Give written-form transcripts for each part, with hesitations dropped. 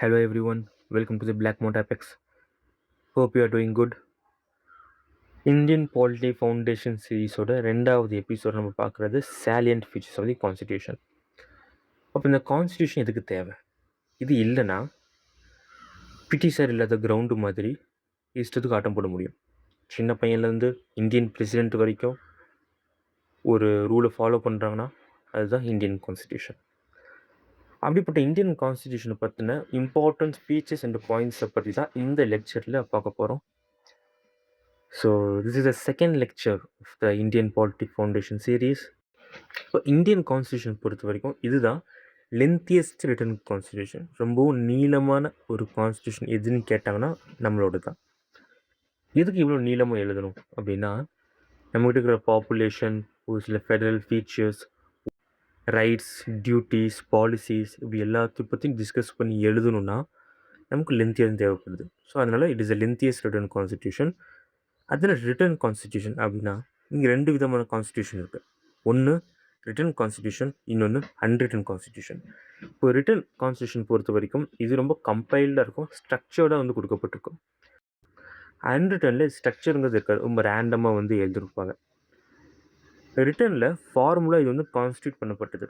Hello everyone, welcome to the Blackmount Apex. Hope you are doing good. Indian polity foundation சீரீஸோட 2வது episode நம்ம பார்க்குறது salient features of the constitution. அப்போ இந்த constitution எதுக்கு தேவை? இது இல்லைன்னா பிரிட்டிஷார் இல்லாத கிரவுண்டு மாதிரி இஷ்டத்துக்கு ஆட்டம் போட முடியும். சின்ன பையன்லேருந்து இந்தியன் பிரசிடென்ட் வரைக்கும் ஒரு ரூலை ஃபாலோ பண்ணுறாங்கன்னா அதுதான் இந்தியன் கான்ஸ்டிடியூஷன். அப்படிப்பட்ட இந்தியன் கான்ஸ்டிடியூஷனை பற்றின இம்பார்ட்டன்ட் ஸ்பீச்சஸ் அண்ட் பாயிண்ட்ஸை பற்றி தான் இந்த லெக்சரில் பார்க்க போகிறோம். So this is the second lecture of the Indian Politic Foundation series. இப்போ இந்தியன் கான்ஸ்டியூஷன் பொறுத்த வரைக்கும் இதுதான் லென்த்தியஸ்ட் ரிட்டன் கான்ஸ்டியூஷன். ரொம்பவும் நீளமான ஒரு கான்ஸ்டியூஷன் எதுன்னு கேட்டாங்கன்னா நம்மளோட தான். எதுக்கு இவ்வளோ நீளமாக எழுதணும் அப்படின்னா நம்மகிட்ட இருக்கிற பாப்புலேஷன், ஒரு சில federal features, rights, duties, policies இப்படி எல்லாத்தையும் பற்றி டிஸ்கஸ் பண்ணி எழுதணும்னா நமக்கு லென்த்தியாக தேவைப்படுது. ஸோ அதனால் it is a lengthiest return constitution. அதில் ரிட்டன் கான்ஸ்டியூஷன் அப்படின்னா இங்கே 2 விதமான கான்ஸ்டியூஷன் இருக்குது. ஒன்று ரிட்டன் கான்ஸ்டியூஷன், இன்னொன்று அன்ரிட்டன் கான்ஸ்டியூஷன். இப்போ ரிட்டன் கான்ஸ்டியூஷன் பொறுத்த வரைக்கும் இது ரொம்ப கம்பைல்டாக இருக்கும், ஸ்ட்ரக்சர்டாக வந்து கொடுக்கப்பட்டிருக்கும். அன்ரிட்டனில் ஸ்ட்ரக்சருங்கிறது இருக்காது, ரொம்ப ரேண்டமாக வந்து எழுதிருப்பாங்க. ரிட்டனில் ஃபார்முலா இது வந்து கான்ஸ்டியூட் பண்ணப்பட்டது.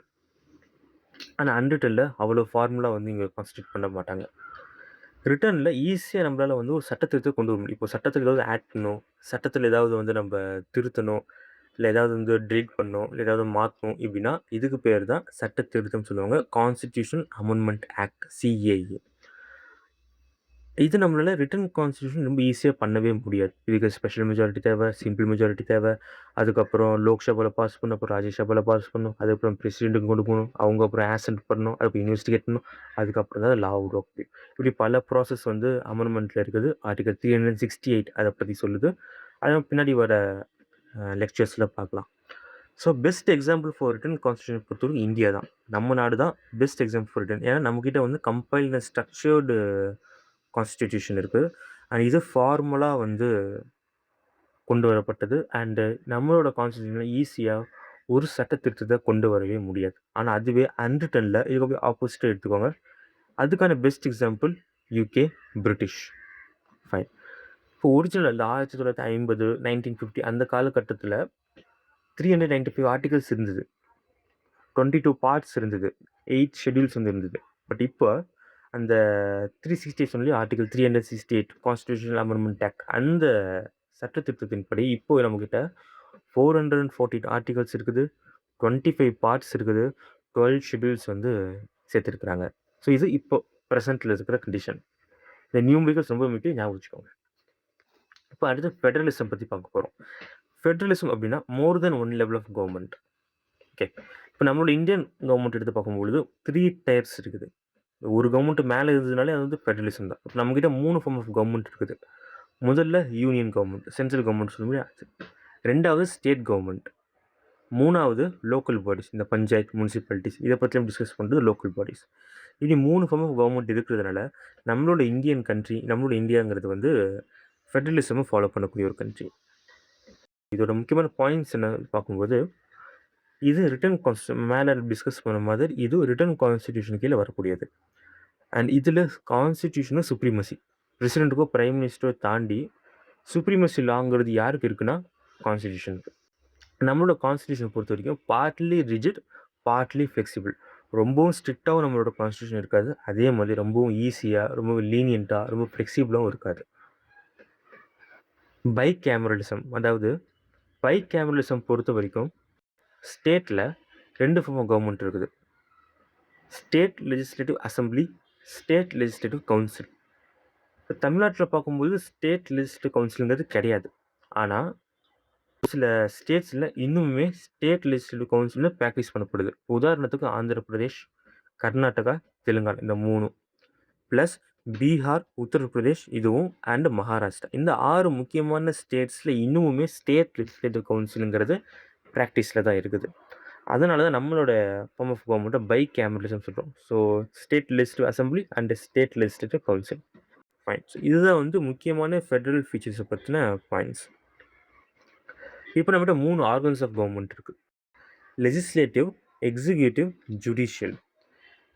ஆனால் அன்ரிட்டனில் அவ்வளோ ஃபார்முலா வந்து இங்கே கான்ஸ்டியூட் பண்ண மாட்டாங்க. ரிட்டனில் ஈஸியாக நம்மளால் வந்து ஒரு சட்டத்திருத்தத்தை கொண்டு வர முடியும். இப்போ சட்டத்தில் ஏதாவது ஆட் பண்ணணும், சட்டத்தில் ஏதாவது வந்து நம்ம திருத்தணும், இல்லை ஏதாவது வந்து டெலீட் பண்ணணும், இல்லை ஏதாவது மாற்றணும் இப்படின்னா இதுக்கு பேர் தான் சட்ட திருத்தம் சொல்லுவாங்க. Constitution amendment act, CAA. இது நம்மளால் ரிட்டன் கான்ஸ்டியூஷன் ரொம்ப ஈஸியாக பண்ணவே முடியாது. இதுக்கு ஸ்பெஷல் மெஜாரிட்டி தேவை, சிம்பிள் மெஜாரிட்டி தேவை, அதுக்கப்புறம் லோக்சபாவில் பாஸ் பண்ணணும், அப்புறம் ராஜ்யசபாவில் பாஸ் பண்ணணும், அதுக்கப்புறம் பிரசிடென்ட்டுக்கு கொண்டு போகணும், அவங்க அப்புறம் ஆசன்ட் பண்ணணும், அதுக்கப்புறம் இன்வெஸ்டிகேட் பண்ணணும், அதுக்கப்புறம் தான் லா உருவாக்குது. இப்படி பல ப்ராசஸ் வந்து அமெண்ட்மெண்ட்டில் இருக்குது. ஆர்டிகல் 368 அதை பற்றி சொல்லுது. அதை பின்னாடி வர லெக்சர்ஸில் பார்க்கலாம். So best example for return constitution பொறுத்தவரைக்கும் இந்தியா தான். நம்ம நாடு தான் பெஸ்ட் எக்ஸாம்பிள் ஃபார் ரிட்டன். ஏன்னா நம்மக்கிட்ட வந்து கம்பைல்டு ஸ்ட்ரக்சர்டு கான்ஸ்டிடியூஷன் இருக்குது. அண்ட் இது ஃபார்முலாக வந்து கொண்டு வரப்பட்டது. அண்டு நம்மளோட கான்ஸ்டிடியூஷனில் ஈஸியாக ஒரு சட்ட திருத்தத்தை கொண்டு வரவே முடியாது. ஆனால் அதுவே அன்ரிட்டனில் இதுக்கு ஆப்போசிட்டாக எடுத்துக்கோங்க. அதுக்கான best example UK, British. Fine. இப்போ ஒரிஜினல் 1950, 1950 அந்த காலகட்டத்தில் 395 ஆர்டிகல்ஸ் இருந்தது, 22 பார்ட்ஸ் இருந்தது, 8 ஷெட்யூல்ஸ் வந்து இருந்தது. பட் இப்போ அந்த 368 சொல்லி ஆர்டிகல் 368 கான்ஸ்டிடியூஷனல் அமெண்ட்மெண்ட் ஆக்ட் அந்த சட்டத்திட்டத்தின்படி இப்போ நம்மக்கிட்ட 414 ஆர்டிகல்ஸ் இருக்குது, 25 பார்ட்ஸ் இருக்குது, 12 ஷெட்யூல்ஸ் வந்து சேர்த்துருக்குறாங்க. ஸோ இது இப்போ ப்ரெசென்ட்டில் இருக்கிற கண்டிஷன். இந்த நியூமரிக்கல்ஸ் ரொம்ப முக்கியம், ஞாபகம் வச்சுக்கோங்க. இப்போ அடுத்து ஃபெடரலிசம் பற்றி பார்க்க போகிறோம். ஃபெடரலிசம் அப்படின்னா more than one level of government. Okay, இப்போ நம்மளோட இந்தியன் கவர்மெண்ட் எடுத்து பார்க்கும்பொழுது 3 டயர்ஸ் இருக்குது. ஒரு கவர்மெண்ட் மேலே இருந்ததுனாலே அது வந்து ஃபெடரலிசம் தான். இப்போ நம்மக்கிட்ட 3 ஃபார்ம் ஆஃப் கவர்மெண்ட் இருக்குது. முதல்ல யூனியன் கவர்மெண்ட், சென்ட்ரல் கவர்மெண்ட் சொல்ல முடியாது. 2வது ஸ்டேட் கவர்மெண்ட். 3வது லோக்கல் பாடிஸ், இந்த பஞ்சாயத்து, முனிசிபாலிட்டிஸ் இதை பற்றியும் டிஸ்கஸ் பண்ணுறது லோக்கல் பாடிஸ். இப்படி 3 ஃபார்ம் ஆஃப் கவர்மெண்ட் இருக்கிறதுனால நம்மளோட இந்தியன் கண்ட்ரி, நம்மளோட இந்தியாங்கிறது வந்து ஃபெடரலிசமை ஃபாலோ பண்ணக்கூடிய ஒரு கண்ட்ரி. இதோட முக்கியமான பாயிண்ட்ஸ் என்ன பார்க்கும்போது, இது ரிட்டன் கான்ஸ்டியூஷன் மேலே டிஸ்கஸ் பண்ண மாதிரி இது ரிட்டன் கான்ஸ்டிடியூஷன் கீழே வரக்கூடியது. அண்ட் இதில் கான்ஸ்டிடியூஷனும் சுப்ரீமசி, பிரசிடெண்ட்டுக்கோ பிரைம் மினிஸ்டரோ தாண்டி சுப்ரீமசி லாங்கிறது யாருக்கு இருக்குன்னா கான்ஸ்டிடியூஷனுக்கு. நம்மளோட கான்ஸ்டிடியூஷன் பொறுத்த வரைக்கும் பார்ட்லி ரிஜிட், பார்ட்லி ஃப்ளெக்சிபிள். ரொம்பவும் ஸ்ட்ரிக்டாகவும் நம்மளோட கான்ஸ்டியூஷன் இருக்காது, அதே மாதிரி ரொம்பவும் ஈஸியாக, ரொம்ப லீனியண்ட்டாக, ரொம்ப ஃப்ளெக்சிபிளாகவும் இருக்காது. பை கேமரலிசம், அதாவது பை கேமரலிசம் பொறுத்த வரைக்கும் ஸ்டேட்டில் 2 ஃபார்ம் ஆஃப் கவர்மெண்ட் இருக்குது. State legislative assembly, state legislative council. இப்போ தமிழ்நாட்டில் பார்க்கும்போது ஸ்டேட் லெஜிஸ்லேட்டிவ் கவுன்சிலுங்கிறது கிடையாது. ஆனால் சில ஸ்டேட்ஸில் இன்னுமே ஸ்டேட் லெஜிஸ்லேட்டிவ் கவுன்சில் ப்ராக்டிஸ் பண்ணப்படுது. உதாரணத்துக்கு ஆந்திர பிரதேஷ், கர்நாடகா, தெலுங்கானா இந்த 3 ப்ளஸ் பீகார், உத்தரப்பிரதேஷ் இதுவும் அண்ட் மகாராஷ்டிரா. இந்த 6 முக்கியமான ஸ்டேட்ஸில் இன்னுமே ஸ்டேட் லெஜிஸ்லேட்டிவ் கவுன்சிலுங்கிறது ப்ராக்டிஸில் தான் இருக்குது. அதனால தான் நம்மளோட ஃபார்ம் ஆஃப் கவர்மெண்ட்டை பை கேமரலிசம் சொல்கிறோம். So state legislative assembly and state legislative council. Fine. So இதுதான் வந்து முக்கியமான ஃபெடரல் ஃபீச்சர்ஸை பற்றின பாயிண்ட்ஸ். இப்போ நம்மகிட்ட 3 ஆர்கன்ஸ் ஆஃப் கவர்மெண்ட் இருக்குது. Legislative, executive, judicial.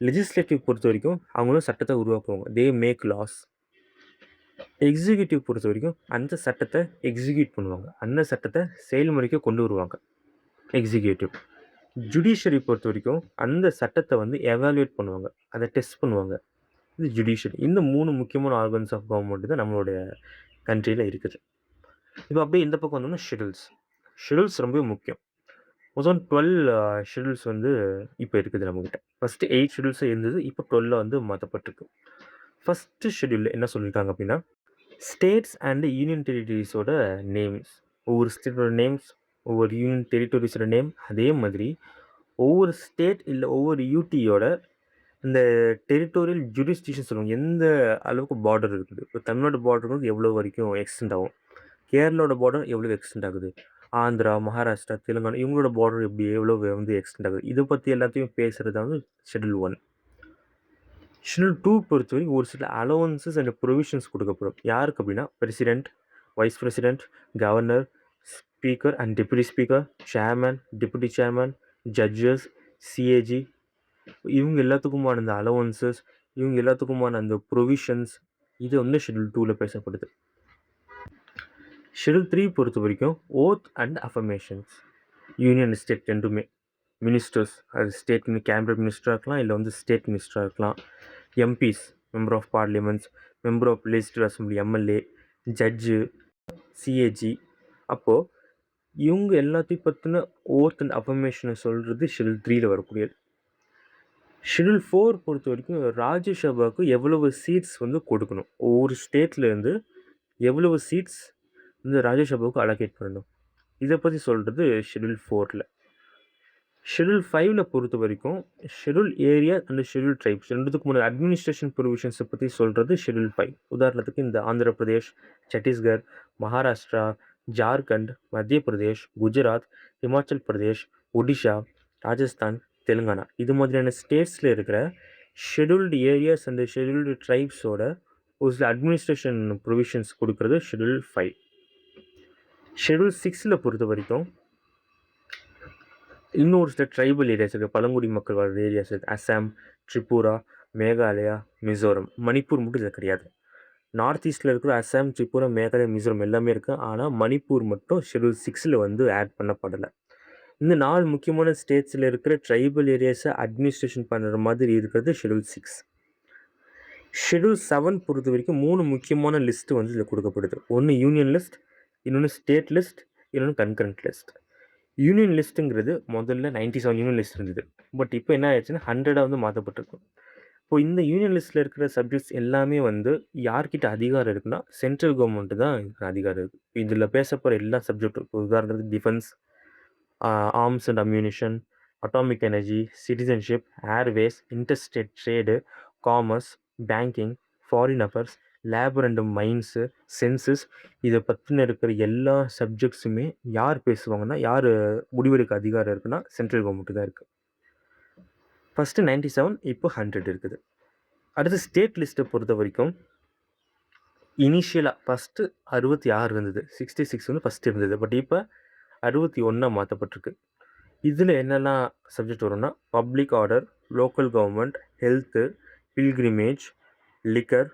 லெஜிஸ்லேட்டிவ் பொறுத்த வரைக்கும் அவங்களும் சட்டத்தை உருவாக்குவாங்க. They make laws. எக்ஸிக்யூட்டிவ் பொறுத்த வரைக்கும் அந்த சட்டத்தை எக்ஸிக்யூட் பண்ணுவாங்க. அந்த சட்டத்தை செயல்முறைக்கு கொண்டு வருவாங்க எக்ஸிக்யூட்டிவ். ஜுடிஷியரி பொறுத்த வரைக்கும் அந்த சட்டத்தை வந்து எவாலுவேட் பண்ணுவாங்க. அதை டெஸ்ட் பண்ணுவாங்க. இது ஜுடிஷியரி. இந்த 3 முக்கியமான ஆர்கன்ஸ் ஆஃப் கவர்மெண்ட் தான் நம்மளுடைய கண்ட்ரியில் இருக்குது. இப்போ அப்படியே இந்த பக்கம் வந்தோம்னா ஷெடியூல்ஸ் ரொம்பவே முக்கியம். மொத்தம் 12 ஷெடியூல்ஸ் வந்து இப்போ இருக்குது நம்மக்கிட்ட. ஃபஸ்ட்டு 8 ஷெடியூல்ஸாக இருந்தது. இப்போ 12 வந்து மாற்றப்பட்டிருக்கு. ஃபஸ்ட்டு ஷெடியூலில் என்ன சொல்லியிருக்காங்க அப்படின்னா, ஸ்டேட்ஸ் அண்ட் யூனியன் டெரிட்டரிஸோட நேம்ஸ், ஒவ்வொரு ஸ்டேட்டோட நேம்ஸ், ஒவ்வொரு யூனியன் டெரிட்டரிஸோட நேம், அதே மாதிரி ஒவ்வொரு ஸ்டேட் இல்லை ஒவ்வொரு யூடியோட இந்த டெரிட்டோரியல் ஜுரிஸ்டிக்ஷன் சொல்லுவாங்க. எந்த அளவுக்கு பார்டர் இருக்குது. இப்போ தமிழ்நாடு பார்டர் வந்து எவ்வளோ வரைக்கும் எக்ஸ்டெண்ட் ஆகும், கேரளாவோட பார்டர் எவ்வளோ எக்ஸ்டெண்ட் ஆகுது, ஆந்திரா, மகாராஷ்டிரா, தெலுங்கானா இவங்களோட பார்டர் எவ்வளோ வந்து எக்ஸ்டெண்ட் ஆகுது, இதை பற்றி எல்லாத்தையும் பேசுகிறது வந்து ஷெடியூல் 1. ஷெடியூல் 2 பொறுத்த வரைக்கும் ஒரு சில அலவன்சஸ் அண்ட் ப்ரொவிஷன்ஸ் கொடுக்கப்படும். யாருக்கு அப்படின்னா president, vice president, governor, speaker and deputy speaker, chairman, deputy chairman, judges, CAG, இவங்க எல்லாத்துக்குமான அந்த அலவன்சஸ், இவங்க எல்லாத்துக்குமான அந்த ப்ரொவிஷன்ஸ், இது வந்து ஷெடியூல் 2ல் பேசப்படுது. ஷெடியூல் 3 பொறுத்த வரைக்கும் oath and affirmations. Union state ரெண்டுமே மினிஸ்டர்ஸ், அது ஸ்டேட் கேபினட் மினிஸ்டராக இருக்கலாம், இல்லை வந்து ஸ்டேட் மினிஸ்டராக இருக்கலாம், MPs, member of parliaments, member of legislative assembly, MLA, judge, CAG. அப்போது இவங்க எல்லாத்தையும் பற்றின ஓத் அண்ட் அஃபர்மேஷனை சொல்கிறது ஷெடியூல் 3ல் வரக்கூடியது. ஷெடியூல் 4 பொறுத்த வரைக்கும் ராஜ்யசபாவுக்கு எவ்வளவு சீட்ஸ் வந்து கொடுக்கணும், ஒவ்வொரு ஸ்டேட்லேருந்து எவ்வளவு சீட்ஸ் இந்த ராஜ்யசபாவுக்கு அலோகேட் பண்ணணும், இதை பற்றி சொல்கிறது ஷெடியூல் 4ல். ஷெடியூல் 5ல் பொறுத்த வரைக்கும் schedule area and schedule tribes ரெண்டுத்துக்கு முன்னாடி அட்மினிஸ்ட்ரேஷன் ப்ரொவிஷன்ஸை பற்றி சொல்கிறது ஷெடியூல் 5. உதாரணத்துக்கு இந்த ஆந்திர பிரதேஷ், சத்தீஸ்கர், மகாராஷ்டிரா, ஜார்க்கண்ட், மத்திய பிரதேஷ், குஜராத், ஹிமாச்சல் பிரதேஷ், ஒடிஷா, ராஜஸ்தான், தெலுங்கானா இது மாதிரியான ஸ்டேட்ஸில் இருக்கிற ஷெடியூல்டு ஏரியாஸ் அண்ட் ஷெடியூல்டு ட்ரைப்ஸோட ஒரு சில அட்மினிஸ்ட்ரேஷன் ப்ரொவிஷன்ஸ் கொடுக்குறது ஷெடியூல் 5. ஷெடியூல் 6ல் பொறுத்த வரைக்கும் இன்னொரு சில ட்ரைபல் ஏரியாஸ் இருக்குது, பழங்குடி மக்கள் வாழ்கிற ஏரியாஸ் இருக்குது. அசாம், திரிபுரா, மேகாலயா, மிசோரம், மணிப்பூர் மட்டும் இதில் கிடையாது. நார்த் ஈஸ்ட்டில் இருக்கிற அசாம், திரிபுரா, மேகாலயா, மிசோரம் எல்லாமே இருக்குது. ஆனால் மணிப்பூர் மட்டும் ஷெடியூல் 6ல் வந்து ஆட் பண்ணப்படலை. இந்த 4 முக்கியமான ஸ்டேட்ஸில் இருக்கிற ட்ரைபல் ஏரியாஸை அட்மினிஸ்ட்ரேஷன் பண்ணுற மாதிரி இருக்கிறது ஷெடியூல் 6. ஷெடியூல் 7 பொறுத்த வரைக்கும் 3 முக்கியமான லிஸ்ட்டு வந்து இதில் கொடுக்கப்படுது. ஒன்று யூனியன் லிஸ்ட், இன்னொன்று ஸ்டேட் லிஸ்ட், இன்னொன்று கன்கரண்ட் லிஸ்ட். யூனியன் லிஸ்ட்டுங்கிறது முதல்ல 97 யூனியன் லிஸ்ட் இருந்தது. பட் இப்போ என்ன ஆயிடுச்சுன்னா 100 வந்து மாற்றப்பட்டிருக்கும். இப்போ இந்த யூனியன் லிஸ்ட்டில் இருக்கிற சப்ஜெக்ட்ஸ் எல்லாமே வந்து யார்கிட்ட அதிகாரம் இருக்குன்னா சென்ட்ரல் கவர்மெண்ட்டு தான் அதிகாரம் இருக்குது. இதில் பேசப்படுற எல்லா சப்ஜெக்டும், உதாரணத்துக்கு defence, arms and ammunition, atomic energy, citizenship, airways, interstate trade, commerce, banking, foreign affairs, labour and mines, census, இதை பற்றின இருக்கிற எல்லா சப்ஜெக்ட்ஸுமே யார் பேசுவாங்கன்னா, யார் முடிவெடுக்க அதிகாரம் இருக்குன்னா சென்ட்ரல் கவர்மெண்ட்டு தான் இருக்குது. ஃபஸ்ட்டு 97, இப்போ 100 இருக்குது. அடுத்து ஸ்டேட் லிஸ்ட்டை பொறுத்த வரைக்கும் இனிஷியலாக ஃபஸ்ட்டு 66 இருந்தது, 66 வந்து ஃபஸ்ட்டு இருந்தது. பட் இப்போ 61 மாற்றப்பட்டிருக்கு. இதில் என்னெல்லாம் சப்ஜெக்ட் வரும்னா public order, local government, health, pilgrimage, liquor,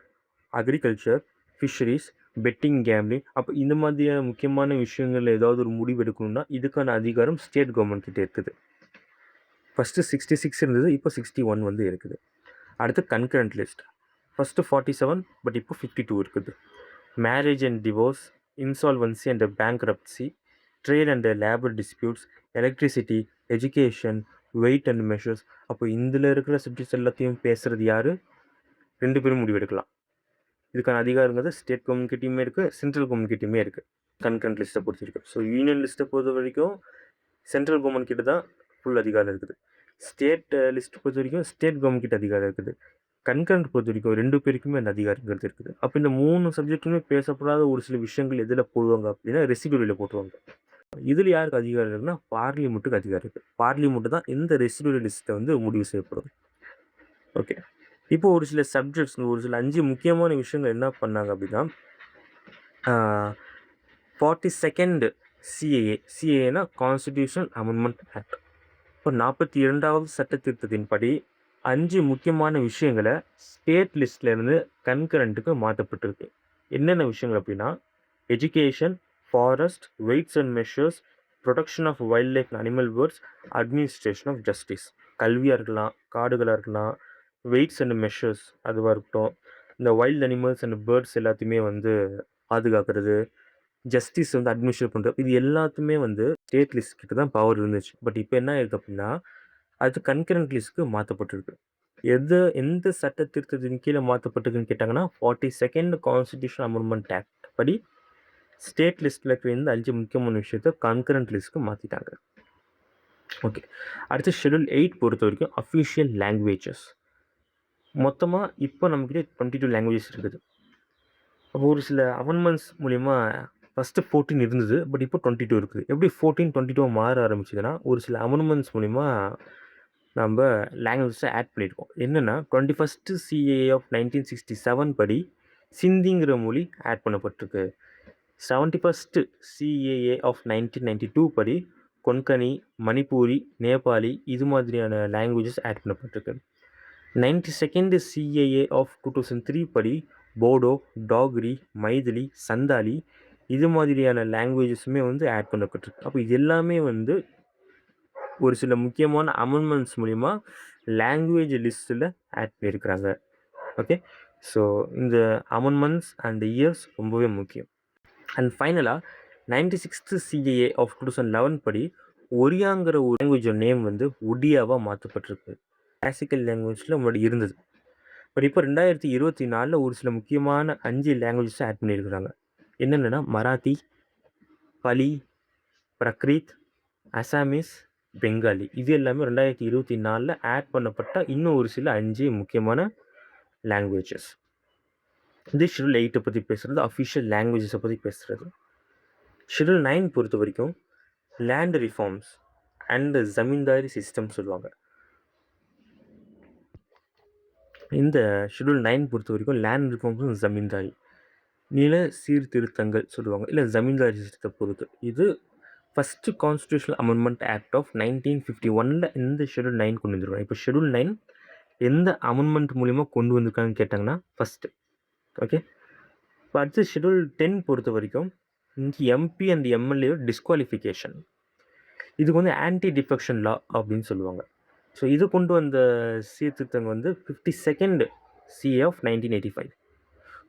agriculture, fisheries, betting, gambling. அப்போ இந்த மாதிரியான முக்கியமான விஷயங்கள் ஏதாவது ஒரு முடிவு எடுக்கணும்னா இதுக்கான அதிகாரம் ஸ்டேட் கவர்மெண்ட் கிட்டே இருக்குது. ஃபஸ்ட்டு 66 இருந்தது, இப்போ 61 வந்து இருக்குது. அடுத்து கன்கரண்ட் லிஸ்ட். ஃபஸ்ட்டு 47, பட் இப்போ 52 இருக்குது. Marriage and divorce, insolvency and bankruptcy, trade and labour disputes, electricity, education, weight and measures. அப்போ இதில் இருக்கிற சப்ஜெக்ட்ஸ் எல்லாத்தையும் பேசுகிறது யார்? 2 பேரும் முடிவெடுக்கலாம். இதுக்கான அதிகாரங்கிறது ஸ்டேட் கவர்மெண்ட்கிட்டையுமே இருக்குது, சென்ட்ரல் கவர்மெண்ட்கிட்டையுமே இருக்குது கன்கரண்ட் லிஸ்ட்டை பொறுத்த வரைக்கும். ஸோ யூனியன் லிஸ்ட்டை பொறுத்த வரைக்கும் சென்ட்ரல் கவர்மெண்ட் கிட்ட தான் ஃபுல் அதிகாரம் இருக்குது. ஸ்டேட் லிஸ்ட் பொறுத்த வரைக்கும் ஸ்டேட் கவர்மெண்ட் கிட்ட அதிகாரம் இருக்குது. கன்கரண்ட் பொறுத்த வரைக்கும் 2 பேருக்குமே அந்த அதிகாரங்கிறது இருக்குது. அப்போ இந்த 3 சப்ஜெக்ட்டுமே பேசப்படாத ஒரு சில விஷயங்கள் எதில் போடுவாங்க அப்படின்னா ரெசிடியூரில் போட்டுருவாங்க. இதில் யாருக்கு அதிகாரம் இருக்குன்னா பார்லிமெண்ட்டுக்கு அதிகாரம் இருக்குது. பார்லிமெண்ட்டு தான் இந்த ரெசிடியூரி லிஸ்ட்டை வந்து முடிவு செய்யப்படும். ஓகே, இப்போ ஒரு சில சப்ஜெக்ட்ஸ், ஒரு சில 5 முக்கியமான விஷயங்கள் என்ன பண்ணாங்க அப்படின்னா 42nd சிஏஏனா கான்ஸ்டிடியூஷன் அமெண்ட்மெண்ட் ஆக்ட். இப்போ 42வது சட்ட திருத்தத்தின்படி 5 முக்கியமான விஷயங்கள ஸ்டேட் லிஸ்ட்லேருந்து கன்கரண்ட்டுக்கு மாற்றப்பட்டிருக்கு. என்னென்ன விஷயங்கள் அப்படின்னா, education, forest, weights and measures, protection of wild life animal birds, administration of justice. கல்வியாக இருக்கலாம், காடுகளாக இருக்கலாம், வெயிட்ஸ் அண்ட் மெஷர்ஸ் அதுவாக இருக்கட்டும், இந்த வைல்ட் அனிமல்ஸ் அண்ட் பேர்ட்ஸ் எல்லாத்தையுமே வந்து பாதுகாக்கிறது, ஜஸ்டிஸ் வந்து அட்மினிஸ்ட்ரேட் பண்ணுறது, இது எல்லாத்துமே வந்து ஸ்டேட் லிஸ்ட் கிட்ட தான் பவர் இருந்துச்சு. பட் இப்போ என்ன ஆயிருக்கு அப்படின்னா, அது கன்கரண்ட் லிஸ்ட்க்கு மாற்றப்பட்டிருக்கு. எந்த சட்ட திருத்தத்தின் கீழே மாற்றப்பட்டிருக்குன்னு கேட்டாங்கன்னா, 42nd கான்ஸ்டிடியூஷன் அமெண்ட்மெண்ட் ஆக்ட் படி ஸ்டேட் லிஸ்ட்டில் இருக்கிற இந்த 5 முக்கியமான விஷயத்த கன்கரண்ட் லிஸ்ட்க்கு மாற்றிட்டாங்க. ஓகே, அடுத்து ஷெட்யூல் 8 பொறுத்த வரைக்கும் அஃபிஷியல் லாங்குவேஜஸ். மொத்தமாக இப்போ நம்மக்கிட்ட 22 லாங்குவேஜஸ் இருக்குது. அப்போ ஒரு சில அமெண்ட்மெண்ட்ஸ் மூலிமா ஃபஸ்ட்டு 14 இருந்தது, பட் இப்போ 22 இருக்குது. எப்படி 14, 22 மாற ஆரம்பிச்சதுன்னா, ஒரு சில அமெண்ட்மெண்ட்ஸ் மூலிமா நம்ம லாங்குவேஜஸை ஆட் பண்ணியிருக்கோம். என்னென்னா 21st CAA ஆஃப் 1967 படி சிந்திங்கிற மொழி ஆட் பண்ணப்பட்டிருக்கு. 71st CAA ஆஃப் 1992 படி கொன்கனி, மணிப்பூரி, நேபாளி இது மாதிரியான லாங்குவேஜஸ் ஆட் பண்ணப்பட்டிருக்கு. 92nd CAA ஆஃப் 2003 படி போடோ, டாக்ரி, மைதிலி, சந்தாலி இது மாதிரியான லாங்குவேஜஸுமே வந்து ஆட் பண்ணப்பட்டிருக்கு. அப்போ இது எல்லாமே வந்து ஒரு சில முக்கியமான அமெண்ட்மெண்ட்ஸ் மூலிமா லாங்குவேஜ் லிஸ்ட்டில் ஆட் பண்ணியிருக்கிறாங்க. ஓகே, ஸோ இந்த அமெண்ட்மெண்ட்ஸ் அண்ட் இயர்ஸ் ரொம்பவே முக்கியம். அண்ட் ஃபைனலாக 96th CAA ஆஃப் 2011 படி ஒரியாங்கிற ஒரு லாங்குவேஜோட நேம் வந்து ஒடியாவாக மாற்றப்பட்டிருக்கு. கிளாசிக்கல் லாங்குவேஜில் முன்னாடி இருந்தது. பட் இப்போ 2024 ஒரு சில முக்கியமான 5 லாங்குவேஜஸ் ஆட் பண்ணியிருக்கிறாங்க. என்னென்னா மராத்தி, பலி, பிரக்ரீத், அசாமீஸ், பெங்காலி இது எல்லாமே 2024 ஆட் பண்ணப்பட்ட இன்னும் ஒரு சில 5 முக்கியமான லாங்குவேஜஸ். இது ஷெட்யூல் 8 பற்றி பேசுகிறது, அஃபிஷியல் லாங்குவேஜஸை பற்றி பேசுகிறது. ஷெட்யூல் 9 பொறுத்த வரைக்கும் land reforms and zamindari system சொல்லுவாங்க. இந்த ஷெட்யூல் 9 பொறுத்த வரைக்கும் லேண்ட் ரிஃபார்ம்ஸும் ஜமீன்தாரி நில சீர்திருத்தங்கள் சொல்லுவாங்க, இல்லை ஜமீன்தாரி சிஸ்டத்தை பொறுத்து. இது first constitutional amendment act of 1951 இந்த ஷெட்யூல் 9 கொண்டு வந்துருவாங்க. இப்போ ஷெட்யூல் 9 எந்த அமெண்ட்மெண்ட் மூலிமா கொண்டு வந்திருக்காங்கன்னு கேட்டாங்கன்னா ஃபஸ்ட்டு. ஓகே, இப்போ அடுத்து ஷெட்யூல் 10 பொறுத்த வரைக்கும் MP அண்ட் MLA டிஸ்குவாலிஃபிகேஷன். இதுக்கு வந்து ஆன்டி டிஃபெக்ஷன் லா அப்படின்னு சொல்லுவாங்க. ஸோ இது கொண்டு வந்த சீர்திருத்தங்கள் வந்து 52nd CA of 1985.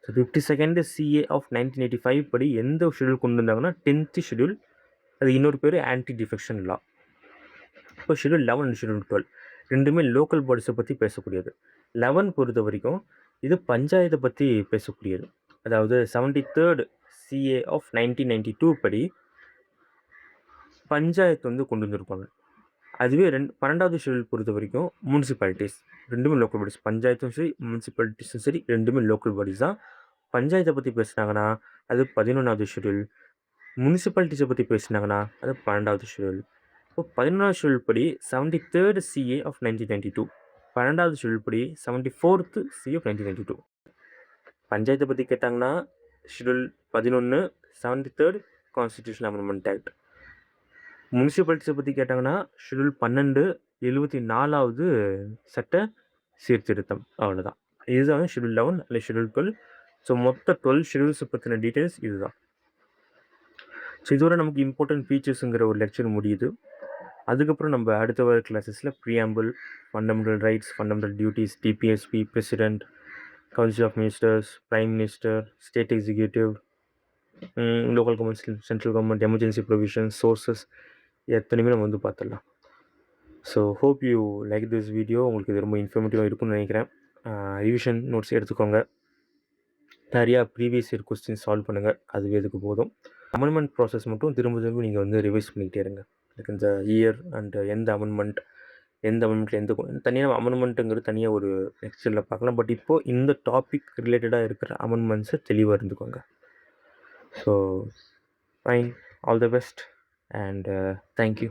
So 52nd CA of 1985 படி எந்த ஷெட்யூல் கொண்டு வந்தாங்கன்னா 10th ஷெட்யூல், அது இன்னொரு பேர் ஆன்டி டிஃபெக்ஷன் லா. இப்போ ஷெட்யூல் 11 அண்ட் ஷெட்யூல் 12 ரெண்டுமே லோக்கல் பாடிஸை பற்றி பேசக்கூடியது. 11 பொறுத்த வரைக்கும் இது பஞ்சாயத்தை பற்றி பேசக்கூடியது. அதாவது 73rd CA ஆஃப் 1992 படி பஞ்சாயத்து வந்து கொண்டு வந்திருப்பாங்க. அதுவே 12வது ஷெட்யூல் பொறுத்த வரைக்கும் முனிசிபாலிட்டிஸ் ரெண்டுமே லோக்கல் பாடிஸ். பஞ்சாயத்தும் சரி முனிசிபாலிட்டிஸும் சரி ரெண்டுமே லோக்கல் பாடிஸ் தான். பஞ்சாயத்தை பற்றி பேசுனாங்கன்னா அது 11வது ஷெட்யூல், முனிசிபாலிட்டிஸை பற்றி பேசினாங்கன்னா அது 12வது ஷெட்யூல். இப்போ 11வது ஷெட்யூல் படி 73rd CA ஆஃப் 1992, 12வது ஷெட்யூல் படி 74th CA ஆஃப் 1992. பஞ்சாயத்தை பற்றி கேட்டாங்கன்னா schedule 11 73rd constitution amendment act. முனிசிபாலிட்டிஸை பற்றி கேட்டாங்கன்னா ஷெட்யூல் 12 74வது சட்ட சீர்திருத்தம். அவ்வளோதான். இதுதான் ஷெட்யூல் 11 இல்லை ஷெட்யூல் 12. ஸோ மொத்த 12 ஷெட்யூல்ஸை பற்றின டீட்டெயில்ஸ் இதுதான். ஸோ இதோட நமக்கு இம்பார்ட்டன்ட் ஃபீச்சர்ஸுங்கிற ஒரு லெக்சர் முடியுது. அதுக்கப்புறம் நம்ம அடுத்த வர கிளாஸஸில் preamble, fundamental rights, fundamental duties, TPSP, president, council of ministers, prime minister, state executive, local government, central government, emergency provisions, sources எத்தனையுமே நம்ம வந்து பார்த்துடலாம். So hope you like this video. உங்களுக்கு இது ரொம்ப இன்ஃபர்மேட்டிவாக இருக்கும்னு நினைக்கிறேன். ரிவிஷன் நோட்ஸ் எடுத்துக்கோங்க. நிறையா ப்ரீவியஸ் இயர் கொஸ்டின் சால்வ் பண்ணுங்கள், அதுவே இதுக்கு போதும். அமெண்ட்மெண்ட் ப்ராசஸ் மட்டும் திரும்ப திரும்ப நீங்கள் வந்து ரிவைஸ் பண்ணிக்கிட்டே இருங்க. எனக்கு இந்த இயர் அண்ட் எந்த அமெண்ட்மெண்ட்டில் எந்த தனியாக அமெண்ட்மெண்ட்டுங்கிறது தனியாக ஒரு லெக்சரில் பார்க்கலாம். பட் இப்போது இந்த டாபிக் ரிலேட்டடாக இருக்கிற அமெண்ட்மெண்ட்ஸை தெளிவாக இருந்துக்கோங்க. So fine, all the best and thank you.